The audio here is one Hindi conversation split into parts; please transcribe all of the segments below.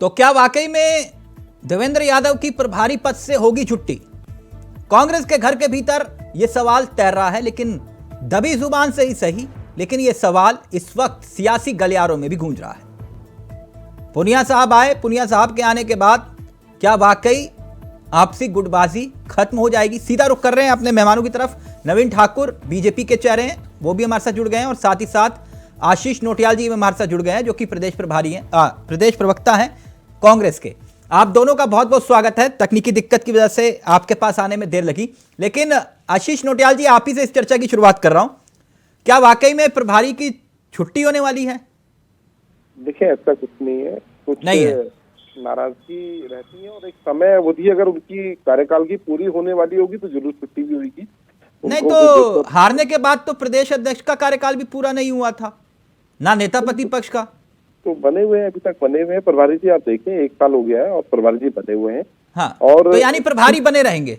तो क्या वाकई में देवेंद्र यादव की प्रभारी पद से होगी छुट्टी? कांग्रेस के घर के भीतर यह सवाल तैर रहा है, लेकिन दबी जुबान से ही सही, लेकिन यह सवाल इस वक्त सियासी गलियारों में भी गूंज रहा है। पुनिया साहब आए, पुनिया साहब के आने के बाद क्या वाकई आपसी गुटबाजी खत्म हो जाएगी? सीधा रुख कर रहे हैं अपने मेहमानों की तरफ। नवीन ठाकुर बीजेपी के चेहरे हैं, वो भी हमारे साथ जुड़ गए हैं, और साथ ही साथ आशीष नोटियाल जी हमारे साथ जुड़ गए हैं, जो कि प्रदेश प्रभारी हैं, प्रदेश प्रवक्ता हैं कांग्रेस के। आप दोनों का बहुत बहुत स्वागत है। तकनीकी दिक्कत की वजह से आपके पास आने में देर लगी, लेकिन आशीष नोटियाल जी, आप ही से इस चर्चा की शुरुआत कर रहा हूं। क्या वाकई में प्रभारी की छुट्टी होने वाली है? देखिए, ऐसा कुछ नहीं है, कुछ नहीं है। नाराजगी रहती है और एक समय अवधि अगर उनकी कार्यकाल की पूरी होने वाली होगी तो जरूर छुट्टी भी होगी। नहीं तो हारने के बाद तो प्रदेश अध्यक्ष का कार्यकाल भी पूरा नहीं हुआ था, ना नेता प्रतिपक्ष का। तो बने हुए हैं, अभी तक बने हुए हैं प्रभारी जी। आप देखें, 1 साल हो गया है और प्रभारी जी बने हुए हैं। हाँ, और तो यानी प्रभारी बने रहेंगे।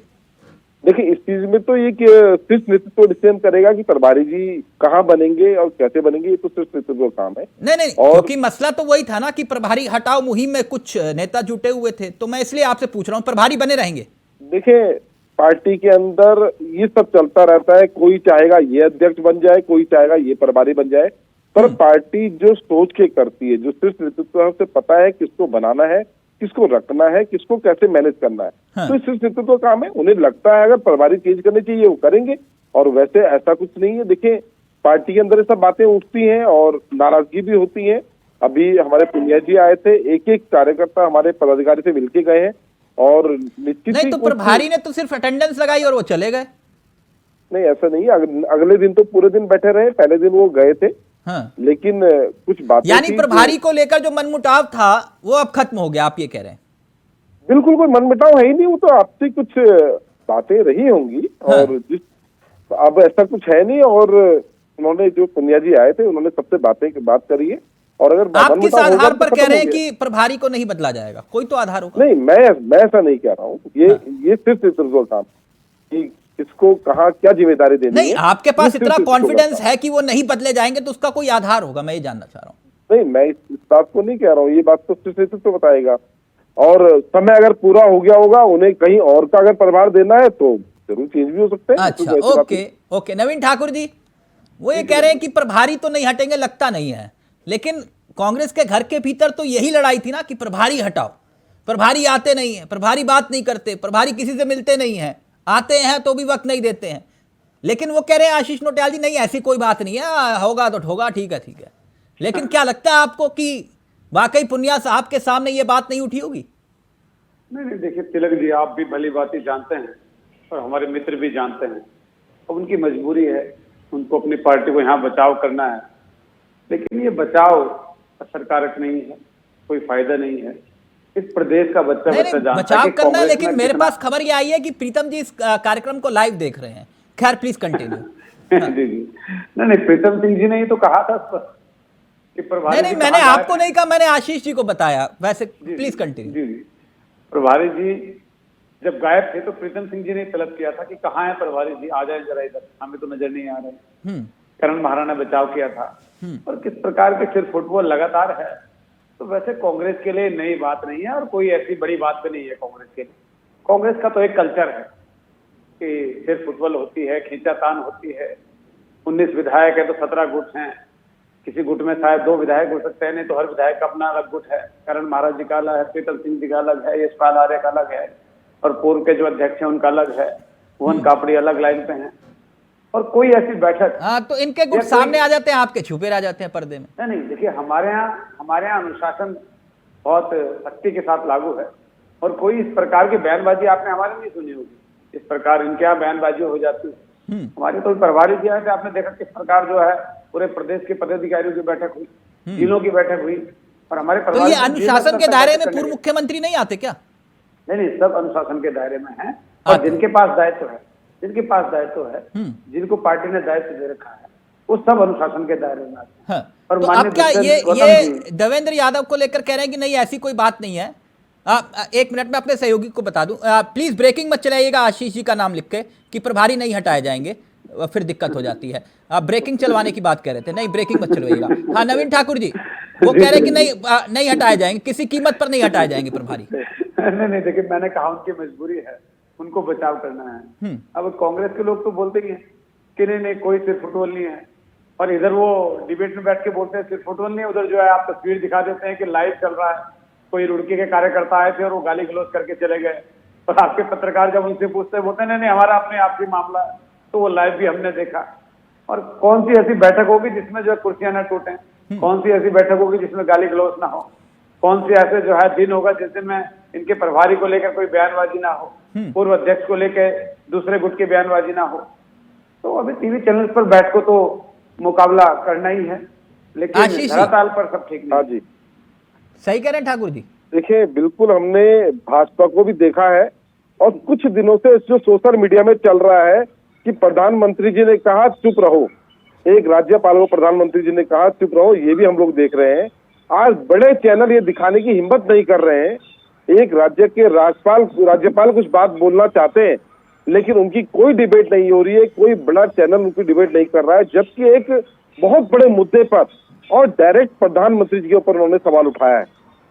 देखिए, इस चीज में तो ये सिर्फ नेतृत्व डिसीजन करेगा कि प्रभारी जी कहाँ बनेंगे और कैसे बनेंगे, ये तो सिर्फ नेतृत्व का काम है। नहीं, क्योंकि मसला तो वही था ना कि प्रभारी हटाओ मुहिम में कुछ नेता जुटे हुए थे, तो मैं इसलिए आपसे पूछ रहा हूँ, प्रभारी बने रहेंगे? देखिए, पार्टी के अंदर ये सब चलता रहता है। कोई चाहेगा ये अध्यक्ष बन जाए, कोई चाहेगा ये प्रभारी बन जाए, पर पार्टी जो सोच के करती है, जो सिर्फ नेतृत्व से पता है किसको बनाना है, किसको रखना है, किसको कैसे मैनेज करना है, तो सिर्फ नेतृत्व का काम है। उन्हें लगता है अगर प्रभारी चेंज करनी चाहिए वो करेंगे, और वैसे ऐसा कुछ नहीं है। देखिए, पार्टी के अंदर ये सब बातें उठती हैं और नाराजगी भी होती है। अभी हमारे पुनिया जी आए थे, एक एक कार्यकर्ता हमारे पदाधिकारी से मिलके गए हैं, और निश्चित नहीं तो प्रभारी ने तो सिर्फ अटेंडेंस लगाई और वो चले गए। नहीं, ऐसा नहीं है। अगले दिन तो पूरे दिन बैठे रहे, पहले दिन वो गए थे। हाँ। लेकिन कुछ बातें यानी प्रभारी को लेकर जो मनमुटाव था वो अब खत्म हो गया, आप ये कह रहे हैं? बिल्कुल, कोई मनमुटाव है ही नहीं। वो तो आपसे कुछ बातें रही होंगी। हाँ। और अब ऐसा कुछ है नहीं। और उन्होंने, जो पुनिया जी आए थे, उन्होंने सबसे बात करी है। और अगर आप किस आधार पर तो कह रहे हैं कि प्रभारी को नहीं बदला जाएगा? कोई तो आधार होगा। नहीं, मैं ऐसा नहीं कह रहा हूँ। ये सिर्फ नेतृत्व का काम कि किसको कहाँ क्या जिम्मेदारी देनी नहीं, है। आपके पास इतना कॉन्फिडेंस है कि वो नहीं बदले जाएंगे, तो उसका कोई आधार होगा, मैं ये जानना चाह रहा हूँ। नहीं, मैं इस बात को नहीं कह रहा हूँ। ये बात तो सिर्फ नेतृत्व बताएगा। और समय अगर पूरा हो गया होगा, उन्हें कहीं और का अगर प्रभार देना है तो जरूर चेंज भी हो सकते हैं। अच्छा, ओके। नवीन ठाकुर जी, वो ये कह रहे हैं कि प्रभारी तो नहीं हटेंगे, लगता नहीं है, लेकिन कांग्रेस के घर के भीतर तो यही लड़ाई थी ना कि प्रभारी हटाओ, प्रभारी आते नहीं है, प्रभारी बात नहीं करते, प्रभारी किसी से मिलते नहीं है, आते हैं तो भी वक्त नहीं देते हैं। लेकिन वो कह रहे हैं आशीष नोटियाल जी, नहीं ऐसी कोई बात नहीं है, होगा तो होगा, ठीक है। लेकिन क्या लगता है आपको कि वाकई पुनिया साहब के सामने ये बात नहीं उठी होगी? नहीं, देखिए तिलक जी, आप भी भली भांति जानते हैं और हमारे मित्र भी जानते हैं, अब उनकी मजबूरी है, उनको अपनी पार्टी को यहाँ बचाव करना है। लेकिन ये बचाव असरकारक नहीं है, कोई फायदा नहीं है। इस प्रदेश का बच्चा जानता है बचाव करना है। लेकिन मेरे पास खबर ये आई है कि प्रीतम जी इस कार्यक्रम को लाइव देख रहे हैं। खैर, प्लीज कंटिन्यू। जी, नहीं, प्रीतम सिंह जी ने ही तो कहा था कि प्रभारी नहीं, मैंने आपको नहीं कहा, मैंने आशीष जी को बताया। वैसे प्लीज कंटिन्यू। जी, प्रभारी जी जब गायब थे तो प्रीतम सिंह जी ने तलब किया था कि कहाँ है प्रभारी जी, आ जाए जरा इधर, हमें तो नजर नहीं आ रहे। करण महाराणा ने बचाव किया था। और किस प्रकार के सिर्फ फुटबॉल लगातार है, तो वैसे कांग्रेस के लिए नई बात नहीं है और कोई ऐसी बड़ी बात भी नहीं है कांग्रेस के लिए। कांग्रेस का तो एक कल्चर है कि सिर्फ फुटबॉल होती है, खींचातान होती है। 19 विधायक है तो 17 गुट हैं, किसी गुट में शायद 2 विधायक हो सकते हैं, नहीं तो हर विधायक का अपना अलग गुट है। करण महाराज जी का अलग है, प्रीतम सिंह जी का अलग है, यशपाल आर्य का अलग है, और पूर्व के जो अध्यक्ष हैं उनका अलग है, भुवन कापड़ी अलग लाइन पे हैं। और कोई ऐसी बैठक, हाँ, तो इनके गुट सामने आ जाते हैं, आपके छुपे रह जाते हैं पर्दे में। नहीं, देखिए हमारे यहाँ अनुशासन बहुत सख्ती के साथ लागू है, और कोई इस प्रकार की बयानबाजी आपने हमारे नहीं सुनी होगी। इस प्रकार इनके यहाँ बयानबाजी हो जाती है। हमारी तो प्रभारी जी आए थे, आपने देखा किस प्रकार जो है पूरे प्रदेश के पदाधिकारियों की बैठक हुई, जिलों की बैठक हुई, और हमारे तो ये अनुशासन के दायरे में पूर्व मुख्यमंत्री नहीं आते क्या? नहीं, सब अनुशासन के दायरे में है। और जिनके पास दायित्व है, जिनको पार्टी ने दायित्व दे रखा है, वो सब अनुशासन के दायरे में आते हैं। और तो अब क्या ये देवेंद्र यादव को लेकर कह रहे हैं कि नहीं ऐसी कोई बात नहीं है? एक मिनट में अपने सहयोगी को बता दूं, प्लीज ब्रेकिंग मत चलाइएगा आशीष जी का नाम लिख के कि प्रभारी नहीं हटाए जाएंगे, फिर दिक्कत हो जाती है। आप ब्रेकिंग चलवाने की बात कह रहे थे, नहीं ब्रेकिंग मत चलवाइएगा। हाँ, नवीन ठाकुर जी, वो कह रहे कि नहीं हटाए जाएंगे, किसी कीमत पर नहीं हटाए जाएंगे प्रभारी। नहीं देखिए, मैंने कहा उनकी मजबूरी है, उनको बचाव करना है। अब कांग्रेस के लोग तो बोलते ही हैं कि नहीं कोई सिर फुटबॉल नहीं है, और इधर वो डिबेट में बैठ के बोलते हैं सिर फुटबॉल नहीं है, उधर जो है आप तस्वीर दिखा देते हैं कि लाइव चल रहा है, कोई रुड़की के कार्यकर्ता आए थे और वो गाली गलौज करके चले गए, और आपके पत्रकार जब उनसे पूछते हैं बोलते नहीं हमारा अपने आपसी मामला है, तो वो लाइव भी हमने देखा। और कौन सी ऐसी बैठक होगी जिसमें जो है कुर्सियां न टूटे, कौन सी ऐसी बैठक होगी जिसमें गाली गलौज ना हो, कौन सी ऐसे जो है दिन होगा जिस दिन में इनके प्रभारी को लेकर कोई बयानबाजी ना हो, पूर्व अध्यक्ष को लेकर दूसरे गुट की बयानबाजी ना हो। तो अभी टीवी चैनल पर बैठ को तो मुकाबला करना ही है, लेकिन धरातल पर सब ठीक नहीं। हाँ जी, सही कह रहे हैं ठाकुर जी। देखिए बिल्कुल, हमने भाजपा को भी देखा है, और कुछ दिनों से जो सोशल मीडिया में चल रहा है कि प्रधानमंत्री जी ने कहा चुप रहो, एक राज्यपाल को प्रधानमंत्री जी ने कहा चुप रहो, ये भी हम लोग देख रहे हैं। आज बड़े चैनल ये दिखाने की हिम्मत नहीं कर रहे हैं, एक राज्य के राज्यपाल कुछ बात बोलना चाहते हैं लेकिन उनकी कोई डिबेट नहीं हो रही है, कोई बड़ा चैनल उनकी डिबेट नहीं कर रहा है, जबकि एक बहुत बड़े मुद्दे पर और डायरेक्ट प्रधानमंत्री जी के ऊपर उन्होंने सवाल उठाया है।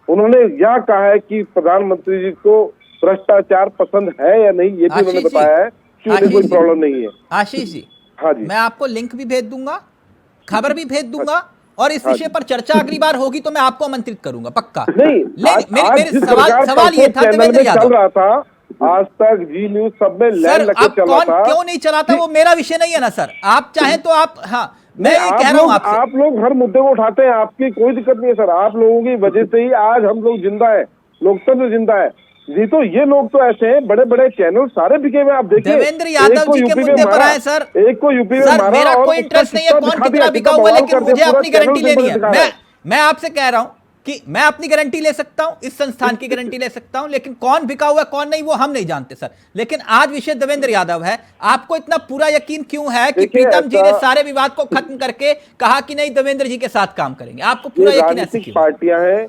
उन्होंने यह कहा है कि प्रधानमंत्री जी को भ्रष्टाचार पसंद है या नहीं, ये भी उन्होंने बताया है कि उन्हें कोई प्रॉब्लम नहीं है। आशीष जी, हाँ जी, मैं आपको लिंक भी भेज दूंगा, खबर भी भेज दूंगा, और इस विषय पर चर्चा अगली बार होगी तो मैं आपको आमंत्रित करूंगा पक्का। नहीं, मेरे सवाल ये था देवेंद्र यादव, चल रहा था आज तक जी न्यूज सब में लैंड लगे चल रहा था, क्यों नहीं चलाता वो मेरा विषय नहीं है ना सर, आप चाहे तो आप, हाँ मैं ये कह रहा हूँ आपसे, आप लोग हर मुद्दे को उठाते हैं, आपकी कोई दिक्कत नहीं है सर, आप लोगों की वजह से ही आज हम लोग जिंदा है, लोकतंत्र जिंदा है जी। तो ये लोग तो ऐसे हैं, बड़े बड़े चैनल सारे बिके हुए, आप देखिए देवेंद्र यादव जी के मुद्दे पर आए सर, एक को यूपी में सर मेरा कोई इंटरेस्ट नहीं है कौन कितना बिका हुआ, लेकिन मुझे अपनी गारंटी लेनी है। मैं आपसे कह रहा हूं कि मैं अपनी गारंटी ले सकता हूं, इस संस्थान की गारंटी ले सकता हूं, लेकिन कौन बिका हुआ कौन नहीं वो हम नहीं जानते सर। लेकिन आज विषय देवेंद्र यादव है, आपको इतना पूरा यकीन क्यों है कि प्रीतम जी ने सारे विवाद को खत्म करके कहा कि नहीं देवेंद्र जी के साथ काम करेंगे, आपको पूरा यकीन ऐसे क्यों? पार्टियां हैं,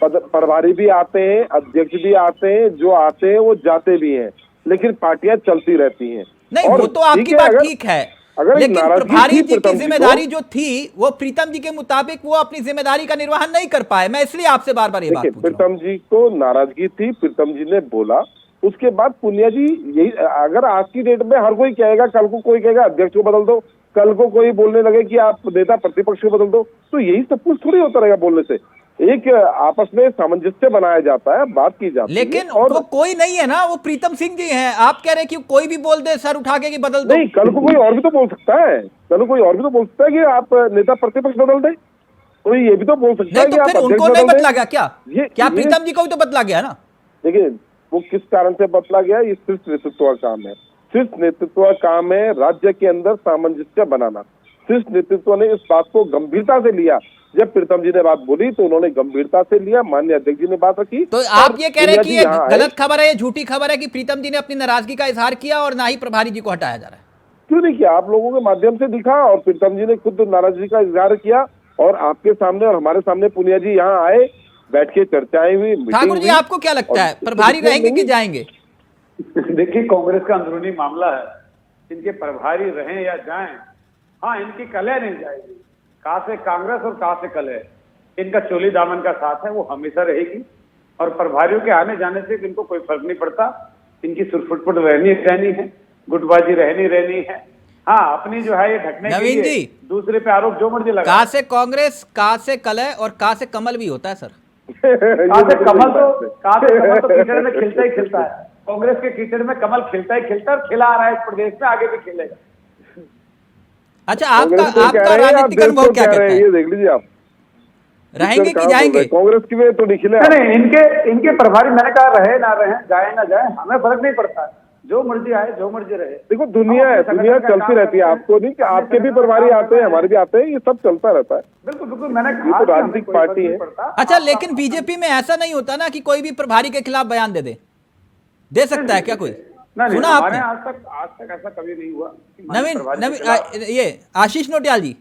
प्रभारी भी आते हैं, अध्यक्ष भी आते हैं, जो आते हैं वो जाते भी हैं, लेकिन पार्टियां चलती रहती हैं। नहीं वो तो आपकी बात ठीक है, लेकिन प्रभारी जी की जिम्मेदारी जो थी वो प्रीतम जी के मुताबिक वो अपनी जिम्मेदारी का निर्वहन नहीं कर पाए, मैं इसलिए आपसे बार बार ये बात पूछ रहा हूं। प्रीतम जी को नाराजगी थी, प्रीतम जी ने बोला, उसके बाद पुनिया जी यही, अगर आज की डेट में हर कोई कहेगा, कल को कोई कहेगा अध्यक्ष को बदल दो, कल को कोई बोलने लगे कि आप नेता प्रतिपक्ष को बदल दो, तो यही सब कुछ थोड़ी होता रहेगा बोलने से। एक आपस में सामंजस्य बनाया जाता है, बात की जाती है, लेकिन और वो कोई नहीं है ना, वो प्रीतम सिंह जी हैं, आप कह रहे हैं कि कोई भी बोल दे सर उठा के कि बदल दो। नहीं, कल को कोई और भी तो बोल सकता है, कल को कोई और भी तो बोल सकता है कि आप नेता प्रतिपक्ष बदल दे, कोई ये भी तो बोल सकता है कि आप उनको नहीं बदला गया क्या प्रीतम जी को भी तो बदला गया ना। देखिए वो किस कारण से बदला गया, ये शीर्ष नेतृत्व का काम है, शीर्ष नेतृत्व का काम है राज्य के अंदर सामंजस्य बनाना। शीर्ष नेतृत्व ने इस बात को गंभीरता से लिया, जब प्रीतम जी ने बात बोली तो उन्होंने गंभीरता से लिया, माननीय अध्यक्ष जी ने बात रखी। तो आप ये कह रहे हैं कि ये गलत खबर है, ये झूठी खबर है कि प्रीतम जी ने अपनी नाराजगी का इजहार किया और ना ही प्रभारी जी को हटाया जा रहा है? क्यों नहीं किया, आप लोगों के माध्यम से दिखा, और प्रीतम जी ने खुद नाराजगी का इजहार किया, और आपके सामने और हमारे सामने पुनिया जी यहाँ आए, बैठ के चर्चाएं हुई। ठाकुर जी आपको क्या लगता है, प्रभारी रहेंगे कि जाएंगे? देखिए कांग्रेस का अंदरूनी मामला है, इनके प्रभारी रहें या जाएं, हाँ इनकी कलह नहीं जाएगी, कहां से कांग्रेस और कहां से कलह, इनका चोली दामन का साथ है वो हमेशा रहेगी, और प्रभारियों के आने जाने से इनको कोई फर्क नहीं पड़ता, इनकी सुरफुटफुट रहनी है, गुटबाजी रहनी है। हाँ अपनी जो है ये ढकने के लिए दूसरे पे आरोप जो मर्जी लगा, कहां से कांग्रेस, कहां से कलह और कहां से कमल भी होता है सर। कहां से कमल तो कीचड़ में खिलता ही खिलता है, कांग्रेस के कीचड़ में कमल खिलता ही खिलता है, खिला आ रहा है इस प्रदेश में, आगे भी खिलेगा। अच्छा आपका राजनीतिक अनुभव क्या कहता है, ये देख लीजिए आप, रहेंगे कि जाएंगे? कांग्रेस की में तो नहीं खिले। नहीं इनके प्रभारी मैंने कहा रहे ना रहे, जाए ना जाए, हमें फर्क नहीं पड़ता, जो मर्जी आए जो मर्जी रहे। देखो दुनिया चलती रहती है, आपको नहीं कि आपके भी प्रभारी आते हैं, हमारे भी आते हैं, ये सब चलता रहता है। बिल्कुल मैंने कहा, तो राजनीतिक पार्टी है। अच्छा लेकिन बीजेपी में ऐसा नहीं होता ना कि कोई भी प्रभारी के खिलाफ बयान दे सकता है क्या कोई? सुना आपने? आज तक ऐसा कभी नहीं हुआ। नवीन ये आशीष नोटियाल जी,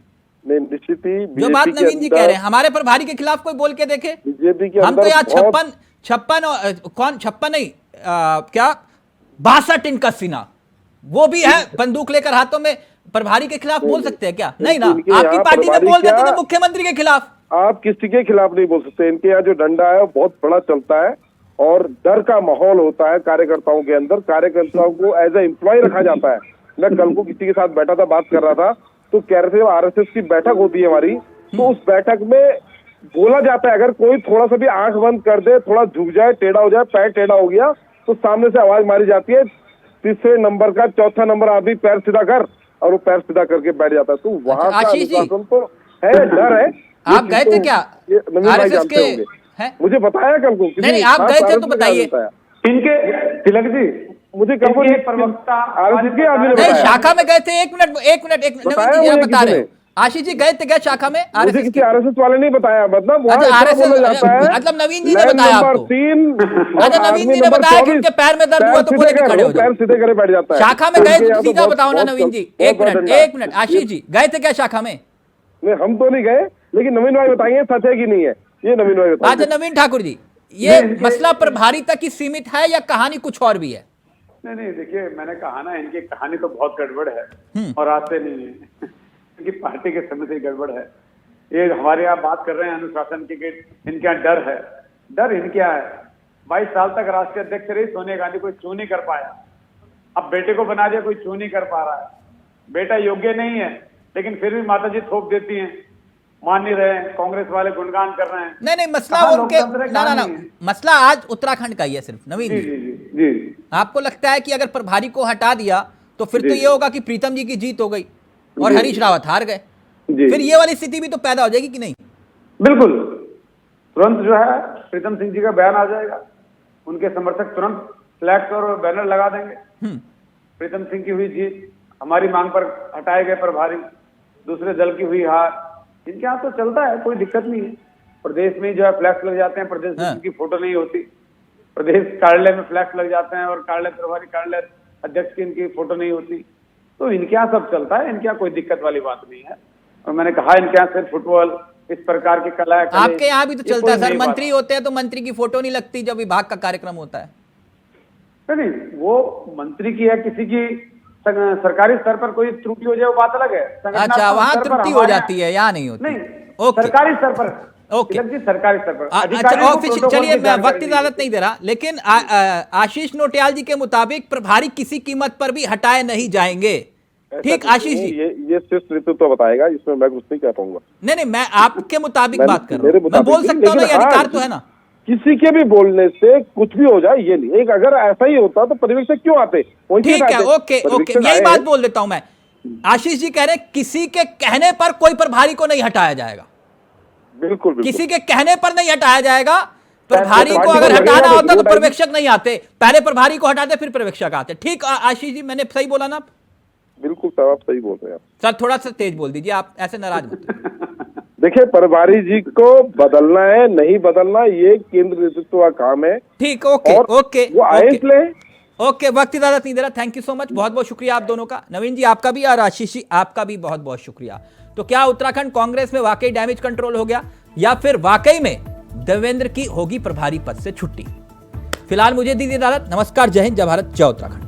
निश्चित ही जो बात नवीन जी कह रहे हैं, हमारे प्रभारी के खिलाफ कोई बोल के देखे? बीजेपी के हम तो यहाँ 56 नहीं क्या 62 इनका सीना वो भी है, बंदूक लेकर हाथों में, प्रभारी के खिलाफ बोल सकते हैं क्या? नहीं ना, आपकी पार्टी ने बोल देती थी मुख्यमंत्री के खिलाफ। आप किसी के खिलाफ नहीं बोल सकते। इनके यहाँ जो डंडा है वो बहुत बड़ा चलता है और डर का माहौल होता है कार्यकर्ताओं के अंदर। कार्यकर्ताओं को एज ए एम्प्लॉय रखा जाता है। मैं कल को किसी के साथ बैठा था, बात कर रहा था, तो कह रहे थे आरएसएस की बैठक होती है हमारी, तो उस बैठक में बोला जाता है अगर कोई थोड़ा सा भी आंख बंद कर दे, थोड़ा झुक जाए, टेढ़ा हो जाए, पैर टेढ़ा हो गया, तो सामने से आवाज मारी जाती है, तीसरे नंबर का चौथा नंबर आदमी पैर सीधा कर, और वो पैर सीधा करके बैठ जाता है। तो वहां का अनुशासन तो है, डर है। आप गए थे क्या आरएसएस के? मुझे बताया कल को। नहीं, आप गए थे तो बताइए। इनके तिलक जी, मुझे कल को प्रवक्ता आरएसएस के आदमी ने नहीं, बताया। शाखा में गए थे। एक मिनट नवीन जी जरा बता रहे हो। आशीष जी गए थे क्या शाखा में? मुझे किसी आरएसएस वाले नहीं बताया। मतलब अच्छा, आरएसएस जाता है, मतलब नवीन जी ने बताया आपको? 3 अच्छा, नवीन जी ने बताया कि उनके पैर में दर्द हुआ तो बोले कि खड़े हो जाओ, पैर सीधे करे बैठ जाता है। शाखा में गए तो सीधा बताओ ना नवीन जी। एक मिनट आशीष जी, गए थे क्या शाखा में? नहीं, हम तो नहीं गए, लेकिन नवीन भाई बताएंगे सच है कि नहीं है, ये नवीन भाई बताएंगे। अच्छा नवीन ठाकुर जी, ये मसला प्रभारी तक ही सीमित है या कहानी कुछ और भी है? नहीं, देखिए मैंने कहा ना, इनकी कहानी तो बहुत गड़बड़ है और आज से नहीं है। इनकी पार्टी के समय से गड़बड़ है। ये हमारे यहाँ बात कर रहे हैं अनुशासन की, इनके यहाँ डर है। डर इनके यहाँ है। 22 साल तक राष्ट्रीय अध्यक्ष रही सोनिया गांधी, कोई चू नहीं कर पाया। अब बेटे को बना दिया, कोई चू नहीं कर पा रहा है। बेटा योग्य नहीं है, लेकिन फिर भी माता जी थोप देती हैं, मान नहीं रहे हैं। कांग्रेस वाले गुणगान कर रहे हैं। नहीं, मसला उनके ना, मसला आज उत्तराखंड का ही है सिर्फ। नवीन जी, आपको लगता है कि अगर प्रभारी को हटा दिया तो फिर तो ये होगा कि प्रीतम जी की जीत हो गई और हरीश रावत हार गए, फिर ये वाली स्थिति भी तो पैदा हो जाएगी कि नहीं? बिल्कुल, तुरंत जो है प्रीतम सिंह जी का बयान आ जाएगा, उनके समर्थक तुरंत फ्लैक्स और बैनर लगा देंगे। प्रीतम सिंह की हुई जीत, हमारी मांग पर हटाए गए प्रभारी, दूसरे दल की हुई हार। इनके यहाँ तो चलता है, कोई दिक्कत नहीं है। प्रदेश में जो है फ्लैक्स लग जाते हैं, प्रदेश में इनकी फोटो नहीं होती, प्रदेश कार्यालय में फ्लैक्स लग जाते हैं और कार्यालय प्रभारी कार्यालय अध्यक्ष की इनकी फोटो नहीं होती। तो इनके यहाँ सब चलता है, इनके यहाँ कोई दिक्कत वाली बात नहीं है। और मैंने कहा इनके यहाँ सिर्फ फुटबॉल, इस प्रकार की कला है। आपके यहाँ भी तो चलता है सर, मंत्री होते हैं तो मंत्री की फोटो नहीं लगती जब विभाग का कार्यक्रम होता है। नहीं, वो मंत्री की है, किसी की सरकारी स्तर पर कोई त्रुटि हो जाए वो बात अलग है। अच्छा, वहां त्रुटि हो जाती है, यहाँ नहीं होती। नहीं, सरकारी स्तर पर, ओके, सरकारी स्तर पर। अच्छा, चलिए मैं वक्त इजाजत नहीं दे रहा, लेकिन आशीष नोटियाल जी के मुताबिक प्रभारी किसी कीमत पर भी हटाए नहीं जाएंगे। ठीक आशीष जी, ये सिर्फ नेतृत्व बताएगा, इसमें मैं कुछ नहीं कह पाऊंगा। नहीं, मैं आपके मुताबिक बात कर रहा हूँ। मैं बोल सकता हूँ ना, ये अधिकार तो है ना। किसी के भी बोलने से कुछ भी हो जाए ये नहीं। एक अगर ऐसा ही होता तो पर्यवेक्षक क्यों आते? ठीक है, ओके, यही बात बोल देता हूं मैं। आशीष जी कह रहे हैं किसी के कहने पर कोई प्रभारी को नहीं हटाया जाएगा। बिल्कुल, किसी के कहने पर नहीं हटाया जाएगा। प्रभारी को अगर हटाना होता तो पर्यवेक्षक नहीं आते, पहले प्रभारी को हटाते फिर पर्यवेक्षक आते। ठीक आशीष जी, मैंने सही बोला ना? बिल्कुल सर, आप सही बोल रहे हैं। सर थोड़ा सा तेज बोल दीजिए, आप ऐसे नाराज मत। देखिए, प्रभारी जी को बदलना है नहीं बदलना, ये केंद्र नेतृत्व का काम है। ठीक, ओके, वो आए इसलिए। ओके, वक्त इजाजत नहीं दे रहा। थैंक यू सो मच, बहुत बहुत शुक्रिया आप दोनों का। नवीन जी आपका भी और आशीष जी आपका भी बहुत बहुत शुक्रिया। तो क्या उत्तराखंड कांग्रेस में वाकई डैमेज कंट्रोल हो गया या फिर वाकई में देवेंद्र की होगी प्रभारी पद से छुट्टी? फिलहाल मुझे दीजिए इजाजत। नमस्कार, जय हिंद, जय भारत, जय उत्तराखंड।